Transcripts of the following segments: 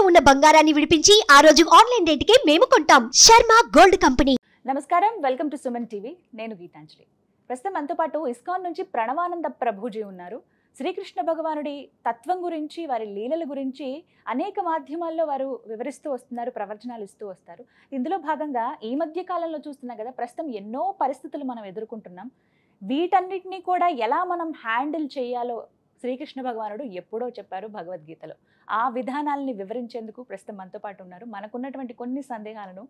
ఉన్న బంగారాన్ని విడిపించి ఆ రోజు ఆన్లైన్ రేటుకే మేము కొంటాం. Sharma gold company. నమస్కారం, వెల్కమ్ టు సుమన్ టీవీ. నేను గీతాంజలి. ప్రస్తుతం మనతో పాటు ఇస్కాన్ నుంచి ప్రణవానంద ప్రభుజీ ఉన్నారు. శ్రీకృష్ణ భగవానుడి తత్వం గురించి, వారి లీలల గురించి అనేక మాధ్యమాల్లో వారు వివరిస్తూ వస్తున్నారు, ప్రవచనాలు ఇస్తూ వస్తారు. ఇందులో భాగంగా ఈ మధ్య కాలంలో చూస్తున్నాం కదా, ప్రస్తుతం ఎన్నో పరిస్థితులు మనం ఎదుర్కొంటున్నాం. వీటన్నిటినీ కూడా ఎలా మనం హ్యాండిల్ చేయాలో శ్రీకృష్ణ భగవానుడు ఎప్పుడో చెప్పారు భగవద్గీతలో. ఆ విధానాలని వివరించేందుకు ప్రస్తుతం మనతో పాటు ఉన్నారు. మనకున్నటువంటి కొన్ని సందేహాలను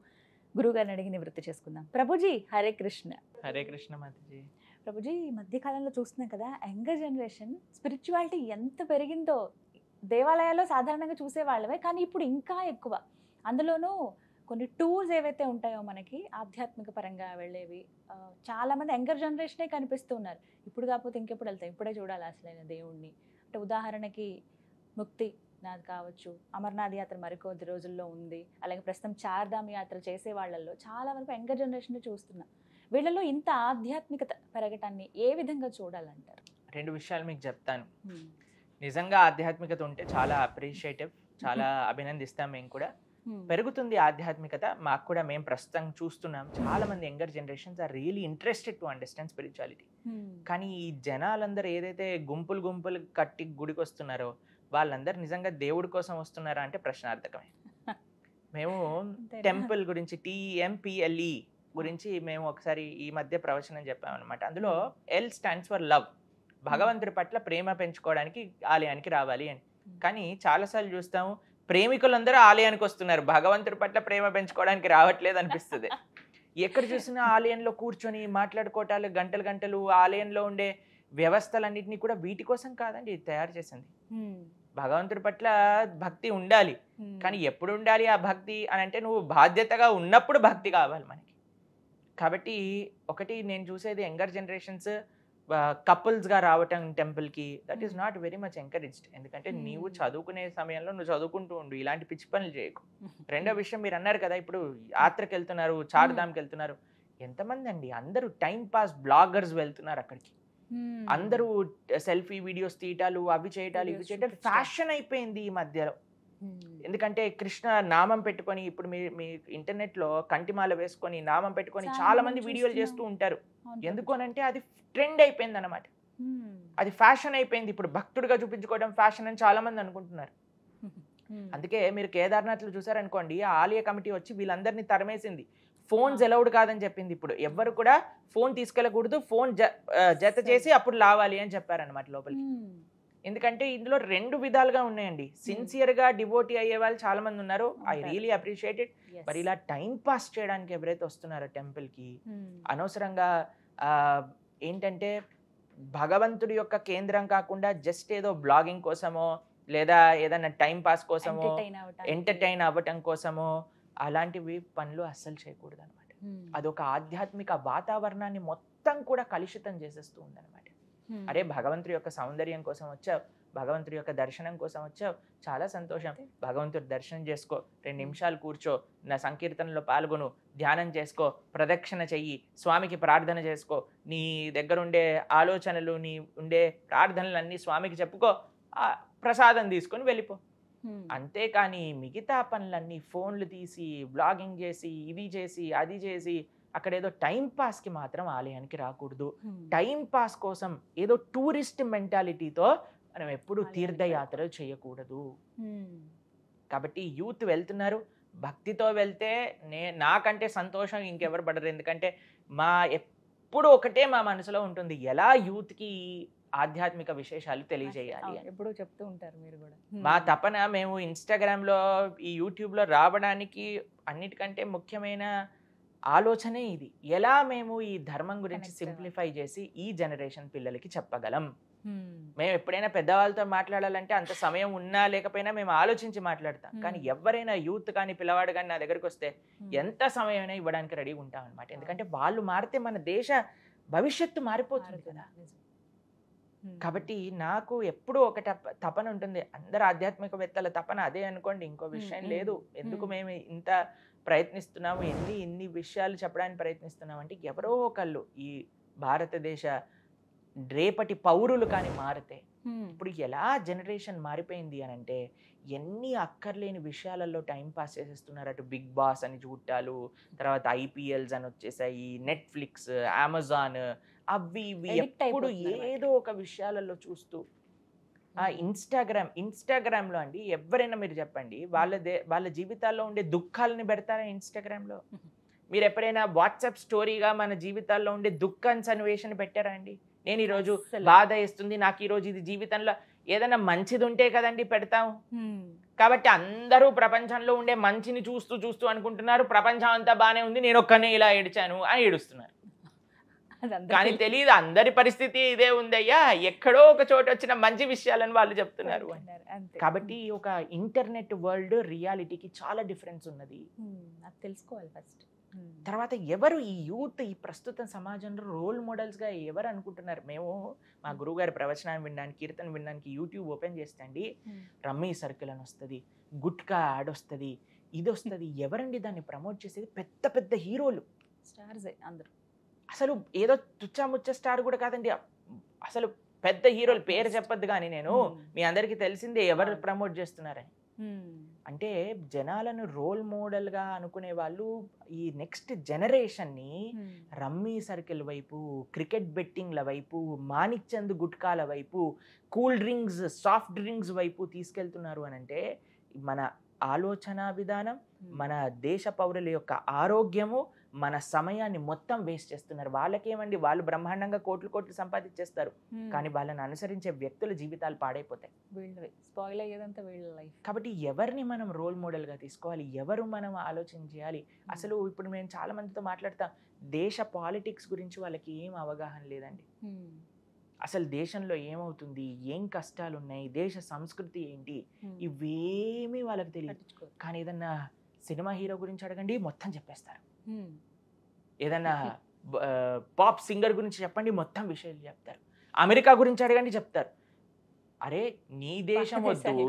గురువుగారిని అడిగి నివృత్తి చేసుకుందాం. ప్రభుజీ, హరే కృష్ణ. హరే కృష్ణ మాతాజీ. ప్రభుజీ, ఈ మధ్యకాలంలో చూస్తున్నాం కదా, యంగర్ జనరేషన్ స్పిరిచువాలిటీ ఎంత పెరిగిందో. దేవాలయాల్లో సాధారణంగా చూసేవాళ్ళమే, కానీ ఇప్పుడు ఇంకా ఎక్కువ. అందులోనూ కొన్ని టూర్స్ ఏవైతే ఉంటాయో మనకి ఆధ్యాత్మిక పరంగా వెళ్ళేవి, చాలామంది యంగర్ జనరేషనే కనిపిస్తూ ఉన్నారు. ఇప్పుడు కాకపోతే ఇంకెప్పుడు వెళ్తాం, ఇప్పుడే చూడాలి అసలైన దేవుణ్ణి. అంటే ఉదాహరణకి ముక్తి నాది కావచ్చు, అమర్నాథ్ యాత్ర మరికొద్ది రోజుల్లో ఉంది, అలాగే ప్రస్తుతం చార్ధామ్ యాత్ర చేసే వాళ్ళల్లో చాలా వరకు యంగర్ జనరేషన్ చూస్తున్నాం. వీళ్ళలో ఇంత ఆధ్యాత్మికత పెరగటాన్ని ఏ విధంగా చూడాలంటారు? రెండు విషయాలు మీకు చెప్తాను. నిజంగా ఆధ్యాత్మికత ఉంటే చాలా అప్రిషియేటివ్, చాలా అభినందిస్తాం. మేము కూడా పెరుగుతుంది ఆధ్యాత్మికత. మాకు కూడా మేము ప్రస్తుతం చూస్తున్నాం, చాలా మంది younger generations are really interested to understand spirituality. కానీ ఈ జనాలందరూ ఏదైతే గుంపులు గుంపులు కట్టి గుడికి వస్తున్నారో వాళ్ళందరూ నిజంగా దేవుడి కోసం వస్తున్నారా అంటే ప్రశ్నార్థకమే. మేము టెంపుల్ గురించి, TEMPLE గురించి మేము ఒకసారి ఈ మధ్య ప్రవచనం చెప్పామన్నమాట. అందులో L స్టాండ్స్ ఫర్ లవ్, భగవంతుడి పట్ల ప్రేమ పెంచుకోవడానికి ఆలయానికి రావాలి అని. కానీ చాలాసార్లు చూస్తాము, ప్రేమికులందరూ ఆలయానికి వస్తున్నారు, భగవంతుడి పట్ల ప్రేమ పెంచుకోవడానికి రావట్లేదు అనిపిస్తుంది. ఎక్కడ చూసినా ఆలయంలో కూర్చొని మాట్లాడుకోవటాలు, గంటలు గంటలు ఆలయంలో ఉండే వ్యవస్థలన్నింటినీ కూడా వీటి కోసం కాదండి తయారు చేసింది. భగవంతుడి పట్ల భక్తి ఉండాలి, కానీ ఎప్పుడు ఉండాలి ఆ భక్తి అని అంటే నువ్వు బాధ్యతగా ఉన్నప్పుడు భక్తి కావాలి మనకి. కాబట్టి ఒకటి నేను చూసేది యంగర్ జనరేషన్స్ కపుల్స్గా రావటం టెంపుల్కి, that is not very much encouraged. ఎందుకంటే నీవు చదువుకునే సమయంలో నువ్వు చదువుకుంటూ ఉండు, ఇలాంటి పిచ్చి పనులు చేయకు. రెండో విషయం, మీరు అన్నారు కదా ఇప్పుడు యాత్రకి వెళ్తున్నారు, చార్ధామ్కి వెళ్తున్నారు. ఎంతమంది అండి, అందరూ టైం పాస్ బ్లాగర్స్ వెళ్తున్నారు అక్కడికి. అందరూ సెల్ఫీ వీడియోస్ తీయటాలు, అవి చేయటాలు, ఇవి చేయటాలు ఫ్యాషన్ అయిపోయింది ఈ మధ్యలో. ఎందుకంటే కృష్ణ నామం పెట్టుకొని, ఇప్పుడు మీ ఇంటర్నెట్లో కంటిమాల వేసుకొని నామం పెట్టుకొని చాలా మంది వీడియోలు చేస్తూ ఉంటారు. ఎందుకు అనంటే అది ట్రెండ్ అయిపోయింది అన్నమాట, అది ఫ్యాషన్ అయిపోయింది. ఇప్పుడు భక్తుడిగా చూపించుకోవడం ఫ్యాషన్ అని చాలా మంది అనుకుంటున్నారు. అందుకే మీరు కేదార్నాథ్లో చూసారనుకోండి, ఆ ఆలయ కమిటీ వచ్చి వీళ్ళందరినీ తరిమేసింది. ఫోన్స్ అలౌడ్ కాదని చెప్పింది. ఇప్పుడు ఎవ్వరు కూడా ఫోన్ తీసుకెళ్ళకూడదు, ఫోన్ జత చేసి అప్పుడు లావాలి అని చెప్పారనమాట లోపలికి. ఎందుకంటే ఇందులో రెండు విధాలుగా ఉన్నాయండి. సిన్సియర్గా డివోటీ అయ్యే వాళ్ళు చాలా మంది ఉన్నారు, ఐ రియలీ అప్రిషియేట్ ఇట్. మరి ఇలా టైం పాస్ చేయడానికి ఎవరైతే వస్తున్నారో టెంపుల్కి, అనవసరంగా ఏంటంటే భగవంతుడి యొక్క కేంద్రం కాకుండా జస్ట్ ఏదో బ్లాగింగ్ కోసమో లేదా ఏదైనా టైం పాస్ కోసమో, ఎంటర్టైన్ అవ్వటం కోసమో అలాంటివి పనులు అస్సలు చేయకూడదు అనమాట. అదొక ఆధ్యాత్మిక వాతావరణాన్ని మొత్తం కూడా కలుషితం చేసేస్తూ ఉందన్నమాట. అరే, భగవంతుడి యొక్క సౌందర్యం కోసం వచ్చావు, భగవంతుడి యొక్క దర్శనం కోసం వచ్చావు, చాలా సంతోషం, భగవంతుడి దర్శనం చేసుకో, 2 నిమిషాలు కూర్చో, నా సంకీర్తనలో పాల్గొను, ధ్యానం చేసుకో, ప్రదక్షిణ చెయ్యి, స్వామికి ప్రార్థన చేసుకో, నీ దగ్గర ఉండే ఆలోచనలు, నీ ఉండే ప్రార్థనలు అన్నీ స్వామికి చెప్పుకో, ప్రసాదం తీసుకొని వెళ్ళిపో. అంతేకాని మిగతా పనులన్నీ ఫోన్లు తీసి బ్లాగింగ్ చేసి, ఇది చేసి, అది చేసి, అక్కడ ఏదో టైం పాస్కి మాత్రం ఆలయానికి రాకూడదు. టైం పాస్ కోసం ఏదో టూరిస్ట్ మెంటాలిటీతో మనం ఎప్పుడు తీర్థయాత్రలు చేయకూడదు. కాబట్టి యూత్ వెళ్తున్నారు, భక్తితో వెళ్తే నాకంటే సంతోషం ఇంకెవరు పడరు. ఎందుకంటే ఎప్పుడు ఒకటే మా మనసులో ఉంటుంది, ఎలా యూత్కి ఆధ్యాత్మిక విశేషాలు తెలియజేయాలి అని ఎప్పుడూ చెప్తూ ఉంటారు మీరు కూడా. మా తపన, మేము ఇన్స్టాగ్రామ్లో, ఈ యూట్యూబ్లో రావడానికి అన్నిటికంటే ముఖ్యమైన ఆలోచనే ఇది. ఎలా మేము ఈ ధర్మం గురించి సింప్లిఫై చేసి ఈ జనరేషన్ పిల్లలకి చెప్పగలం. మేము ఎప్పుడైనా పెద్దవాళ్ళతో మాట్లాడాలంటే అంత సమయం ఉన్నా లేకపోయినా మేము ఆలోచించి మాట్లాడతాం. కానీ ఎవరైనా యూత్ కానీ పిల్లవాడు కానీ నా దగ్గరికి వస్తే ఎంత సమయమైనా ఇవ్వడానికి రెడీగా ఉంటాం అనమాట. ఎందుకంటే వాళ్ళు మారితే మన దేశ భవిష్యత్తు మారిపోతుంది కదా. కాబట్టి నాకు ఎప్పుడూ ఒక తపన ఉంటుంది, అందరు ఆధ్యాత్మికవేత్తల తపన అదే అనుకోండి, ఇంకో విషయం లేదు. ఎందుకు మేము ఇంత ప్రయత్నిస్తున్నాము, ఎన్ని విషయాలు చెప్పడానికి ప్రయత్నిస్తున్నాం అంటే, ఎవరో ఒకళ్ళు ఈ భారతదేశ రేపటి పౌరులు కానీ మారితే, ఇప్పుడు ఎలా జనరేషన్ మారిపోయింది అని అంటే ఎన్ని అక్కర్లేని విషయాలలో టైం పాస్ చేసేస్తున్నారు. అటు బిగ్ బాస్ అని చూట్టాలు, తర్వాత ఐపీఎల్స్ అని వచ్చేసాయి, నెట్ఫ్లిక్స్, అమెజాన్, అవి ఇవి Addict ఎప్పుడు అయిపోతున్నారు ఏదో ఒక విషయాలలో చూస్తూ. ఇన్స్టాగ్రామ్లో అండి ఎవరైనా మీరు చెప్పండి, వాళ్ళ జీవితాల్లో ఉండే దుఃఖాలని పెడతారా ఇన్స్టాగ్రామ్లో? మీరు ఎప్పుడైనా వాట్సాప్ స్టోరీగా మన జీవితాల్లో ఉండే దుఃఖం సన్నివేశం పెట్టారా అండి? నేను ఈరోజు బాధ వేస్తుంది, నాకు ఈరోజు ఇది జీవితంలో ఏదైనా మంచిది ఉంటే కదండి పెడతాం. కాబట్టి అందరూ ప్రపంచంలో ఉండే మంచిని చూస్తూ చూస్తూ అనుకుంటున్నారు ప్రపంచం అంతా బాగానే ఉంది, నేను ఒక్కనే ఇలా ఏడ్చాను అని ఏడుస్తున్నారు. కానీ తెలియదు అందరి పరిస్థితి ఇదే ఉందయ్యా, ఎక్కడో ఒక చోట వచ్చిన మంచి విషయాలను వాళ్ళు చెప్తున్నారు. కాబట్టి ఒక ఇంటర్నెట్ వరల్డ్ రియాలిటీకి చాలా డిఫరెన్స్ ఉన్నది, తెలుసుకోవాలి ఫస్ట్. తర్వాత ఎవరు ఈ యూత్ ఈ ప్రస్తుత సమాజంలో రోల్ మోడల్స్గా ఎవరు అనుకుంటున్నారు? మేము మా గురువుగారి ప్రవచనాన్ని వినడానికి, కీర్తన వినడానికి యూట్యూబ్ ఓపెన్ చేస్తే అండి రమ్మీ సర్కిల్ అని వస్తుంది, గుట్కా యాడ్ వస్తుంది, ఇది వస్తుంది. ఎవరండి దాన్ని ప్రమోట్ చేసేది? పెద్ద పెద్ద హీరోలు, స్టార్స్ అందరూ. అసలు ఏదో తుచ్చాముచ్చ స్టార్ కూడా కాదండి, అసలు పెద్ద హీరోలు పేరు చెప్పొద్దు కానీ నేను మీ అందరికీ తెలిసిందే ఎవరు ప్రమోట్ చేస్తున్నారని. అంటే జనాలను రోల్ మోడల్గా అనుకునే వాళ్ళు ఈ నెక్స్ట్ జనరేషన్ని రమ్మీ సర్కిల్ వైపు, క్రికెట్ బెట్టింగ్ల వైపు, మాణిక్ చంద్ గుట్కాల వైపు, కూల్ డ్రింక్స్, సాఫ్ట్ డ్రింక్స్ వైపు తీసుకెళ్తున్నారు అని అంటే మన ఆలోచన విధానం, మన దేశ పౌరుల యొక్క ఆరోగ్యము, మన సమయాన్ని మొత్తం వేస్ట్ చేస్తున్నారు. వాళ్ళకేమండి, వాళ్ళు బ్రహ్మాండంగా కోట్లు కోట్లు సంపాదించేస్తారు, కానీ వాళ్ళని అనుసరించే వ్యక్తుల జీవితాలు పాడైపోతాయి. స్పాయిల్ అయ్యేదంతా వీళ్ళ లైఫ్. కాబట్టి ఎవరిని మనం రోల్ మోడల్గా తీసుకోవాలి, ఎవరు మనం ఆలోచన చేయాలి? అసలు ఇప్పుడు మేము చాలా మందితో మాట్లాడతాం, దేశ పాలిటిక్స్ గురించి వాళ్ళకి ఏం అవగాహన లేదండి. అసలు దేశంలో ఏమవుతుంది, ఏం కష్టాలు ఉన్నాయి, దేశ సంస్కృతి ఏంటి, ఇవేమీ వాళ్ళకి తెలియదు. కానీ ఏదన్నా సినిమా హీరో గురించి అడగండి మొత్తం చెప్పేస్తారు, ఏదన్నా పాప్ సింగర్ గురించి చెప్పండి మొత్తం విషయాలు చెప్తారు, అమెరికా గురించి అడగండి చెప్తారు. అరే నీ దేశం వద్దు,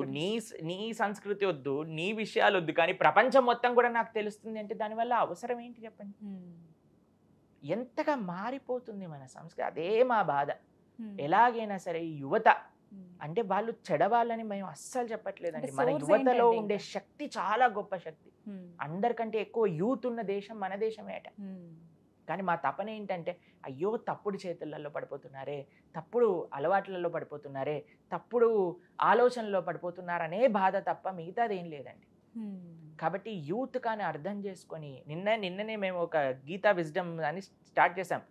నీ సంస్కృతి వద్దు, నీ విషయాలు వద్దు, కానీ ప్రపంచం మొత్తం కూడా నాకు తెలుస్తుంది అంటే దానివల్ల అవసరం ఏంటి చెప్పండి? ఎంతగా మారిపోతుంది మన సంస్కృతి. అదే మా బాధ. ఎలాగైనా సరే యువత అంటే వాళ్ళు చెడవాళ్ళని మేము అస్సలు చెప్పట్లేదండి. మన యువతలో ఉండే శక్తి చాలా గొప్ప శక్తి, అందరికంటే ఎక్కువ యూత్ ఉన్న దేశం మన దేశమేట. కానీ మా తపన ఏంటంటే అయ్యో తప్పుడు చేతులలో పడిపోతున్నారే, తప్పుడు అలవాట్లలో పడిపోతున్నారే, తప్పుడు ఆలోచనలో పడిపోతున్నారనే బాధ తప్ప మిగతాదేం లేదండి. కాబట్టి యూత్ కానీ అర్థం చేసుకొని నిన్ననే మేము ఒక గీతా విజ్డమ్ అని స్టార్ట్ చేసాం.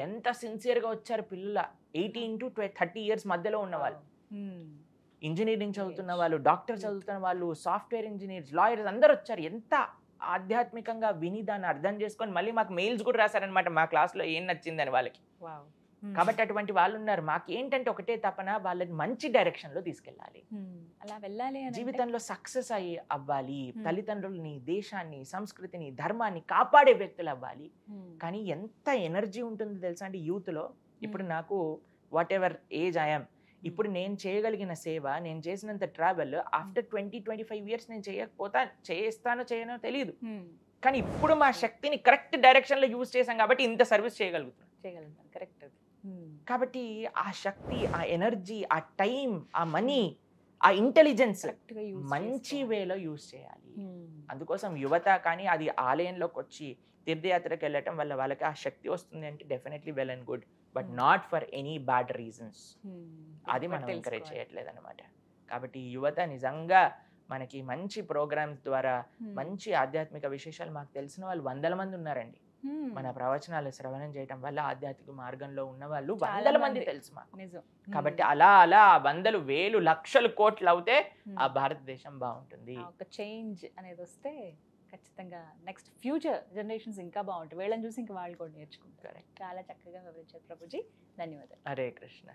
ఎంత సిన్సియర్గా వచ్చారు పిల్లల, 18 to 30 years మధ్యలో ఉన్న వాళ్ళు, ఇంజనీరింగ్ చదువుతున్న వాళ్ళు, డాక్టర్ చదువుతున్న వాళ్ళు, సాఫ్ట్వేర్ ఇంజనీర్స్, లాయర్స్ అందరు వచ్చారు. ఎంత ఆధ్యాత్మికంగా విని దాన్ని అర్థం చేసుకొని మళ్ళీ మాకు మెయిల్స్ కూడా రాశారనమాట మా క్లాస్లో ఏం నచ్చిందని వాళ్ళకి. కాబట్టి అటువంటి వాళ్ళు ఉన్నారు. మాకేంటంటే ఒకటే తపన, వాళ్ళని మంచి డైరెక్షన్లో తీసుకెళ్ళాలి, అలా వెళ్ళాలి, జీవితంలో సక్సెస్ అవ్వాలి, తల్లిదండ్రులని, దేశాన్ని, సంస్కృతిని, ధర్మాన్ని కాపాడే వ్యక్తులు అవ్వాలి. కానీ ఎంత ఎనర్జీ ఉంటుంది తెలుసా అండి యూత్లో. ఇప్పుడు నాకు వాట్ ఎవర్ ఏజ్ ఐఎమ్, ఇప్పుడు నేను చేయగలిగిన సేవ, నేను చేసినంత ట్రావెల్ ఆఫ్టర్ 20-25 years నేను చేస్తానో చేయనో తెలియదు, కానీ ఇప్పుడు మా శక్తిని కరెక్ట్ డైరెక్షన్లో యూజ్ చేశాం కాబట్టి ఇంత సర్వీస్ చేయగలుగుతాం. కరెక్ట్. కాబట్టి ఆ శక్తి, ఆ ఎనర్జీ, ఆ టైం, ఆ మనీ, ఆ ఇంటెలిజెన్స్ మంచి వేలో యూజ్ చేయాలి. అందుకోసం యువత కానీ అది ఆలయంలోకి వచ్చి తీర్థయాత్రకు వెళ్ళటం వల్ల వాళ్ళకి ఆ శక్తి వస్తుంది అంటే definitely well and good, but not for any bad reasons. అది మనం ఎంకరేజ్ చేయట్లేదు అనమాట. కాబట్టి యువత నిజంగా మనకి మంచి ప్రోగ్రామ్స్ ద్వారా మంచి ఆధ్యాత్మిక విశేషాలు మాకు తెలిసిన వాళ్ళు 100 మంది ఉన్నారండి. మన ప్రవచనాలు శ్రవణం చేయటం వల్ల ఆధ్యాత్మిక మార్గంలో ఉన్న వాళ్ళు 100 మంది తెలుసు మాకు. కాబట్టి అలా 100,000, 1,000, లక్షలు, కోట్లు అవుతే ఆ భారతదేశం బాగుంటుంది. ఒక చేంజ్ అనేది వస్తే ఖచ్చితంగా నెక్స్ట్ ఫ్యూచర్ జనరేషన్స్ ఇంకా బాగుంటాయి. వీళ్ళని చూసి ఇంకా వాళ్ళు కూడా నేర్చుకుంటారు. చాలా చక్కగా వివరించారు ప్రభుజీ, ధన్యవాదాలు. హరే కృష్ణ.